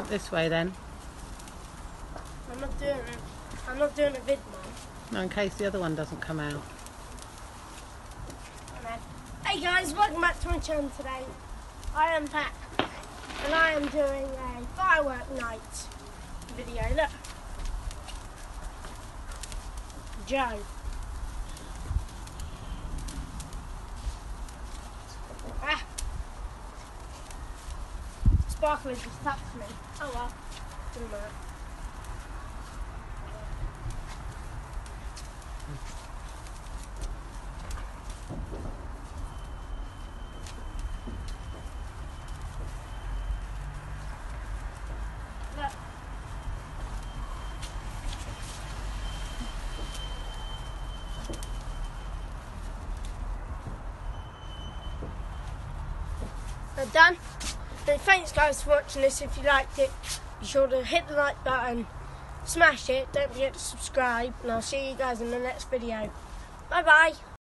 out this way then. I'm not doing it. I'm not doing a vid, Mum. No, in case the other one doesn't come out. Hey guys, welcome back to my channel today. I am Pat, and I am doing a firework night video. Look. Joe. Ah. Sparkler just tapped me. Oh well. Doesn't matter. Look. We're done. So thanks guys for watching this. If you liked it, be sure to hit the like button, smash it, don't forget to subscribe, and I'll see you guys in the next video. Bye bye.